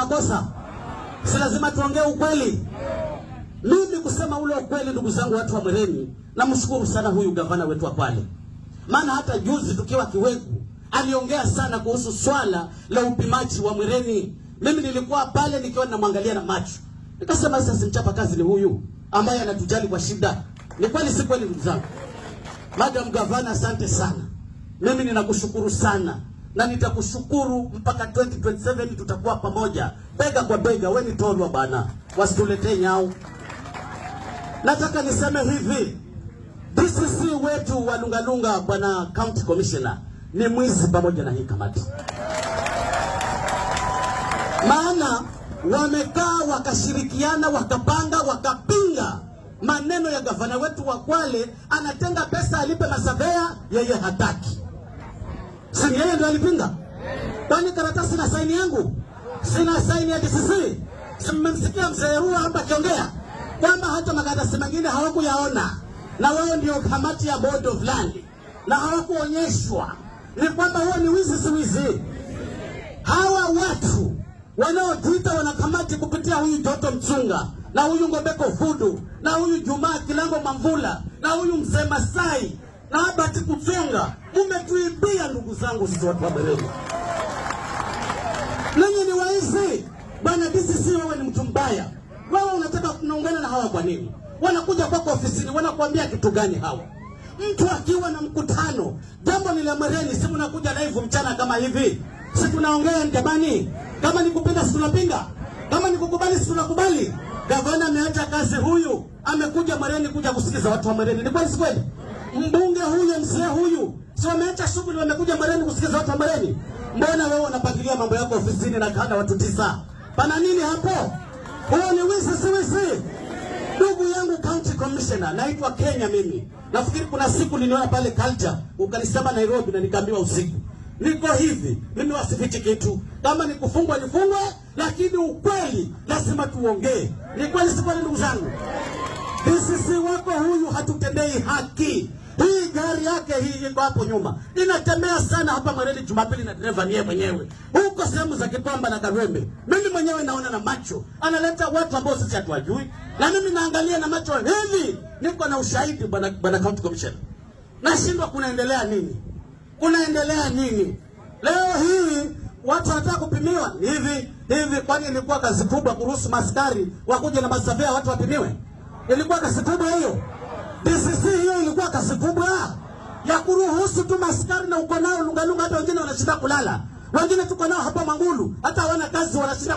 makosa? Si lazima tuongee ukweli? Mimi kusema ule ukweli, ndugu zangu watu wa Mwereni, namshukuru sana huyu gavana wetu wa Kwale. Maana hata juzi tukiwa Kiwegu aliongea sana kuhusu swala la upimaji wa Mwereni. Mimi nilikuwa pale nikiwa namwangalia na macho. Nikasema sasa mchapa kazi ni huyu ambaye anatujali kwa shida. Ni kweli si kweli ndugu zangu? Madam Gavana, asante sana. Mimi ninakushukuru sana na nitakushukuru mpaka 2027 tutakuwa pamoja bega kwa bega. Wewe ni tolwa bana, wasituletee nyao. Nataka niseme hivi, DCC wetu wa Lungalunga bwana County Commissioner ni mwizi pamoja na hii kamati. Maana wamekaa wakashirikiana, wakapanga, wakapinga maneno ya gavana wetu wa Kwale. Anatenga pesa alipe masavea, yeye hataki. Si yeye ndio alipinga? Kwani karatasi na saini yangu? Sina saini ya DCC. Mmemsikia mzee Rua hapa kiongea kwamba hata makaratasi mengine hawakuyaona, na wao ndio kamati ya board of land, na hawakuonyeshwa. Ni kwamba huo ni wizi, si wizi? Hawa watu wanaotuita wanakamati kupitia huyu Joto Mchunga na huyu Ngobeko Fudu na huyu Jumaa Kilango Mamvula na huyu Mzee Masai na Abati Kuchunga, umetuibia ndugu zangu sisi watu wa Mwereni. Ninyi ni waizi. Bwana DCC, wewe ni mtu mbaya. Wewe unataka kunaungana na hawa kwa nini? Wanakuja kwako ofisini, wanakuambia kitu gani hawa? Mtu akiwa na mkutano, jambo ni la Mwereni, si mnakuja live mchana kama hivi? Si tunaongea jamani? Kama ni kupinga si tunapinga, kama ni kukubali si tunakubali. Gavana ameacha kazi, huyu amekuja Mwereni kuja kusikiza watu wa Mwereni. Ni kweli si kweli? Mbunge huyu, mzee huyu, si wameacha shughuli wamekuja Mwereni kusikiza watu wa Mwereni? Mbona wewe unapangilia mambo yako ofisini na kada watu 9? Pana nini hapo? Huo ni wizi, si wizi? Ndugu yangu County Commissioner, naitwa Kenya mimi. Nafikiri kuna siku niliona pale Culture, ukanisema Nairobi na nikaambiwa usiku. Niko hivi, mimi wasifichi kitu. Kama ni kufungwa nifungwe, lakini ukweli lazima tuongee. Ni kweli si kweli ndugu zangu? DCC wako huyu hatutendei haki. Hii gari yake hii iko hapo nyuma inatembea sana hapa Mwereni Jumapili na dereva ni yeye mwenyewe. Huko sehemu za Kipamba na Karwembe, mimi mwenyewe naona na macho. Analeta watu ambao sisi hatuwajui, na mimi naangalia na macho hivi. Niko na ushahidi bwana County Commissioner. Nashindwa kunaendelea nini? Kunaendelea nini? Leo hii watu wanataka kupimiwa hivi. Kwani ilikuwa kazi kubwa kuruhusu maskari wakuje na masavea watu wapimiwe? Ilikuwa kazi kubwa hiyo? DCC hiyo ilikuwa kazi kubwa ya kuruhusu tu maskari, na uko nao Lungalunga, hata wengine wanashinda kulala. Wengine tuko nao hapa Mangulu, hata hawana kazi wanashinda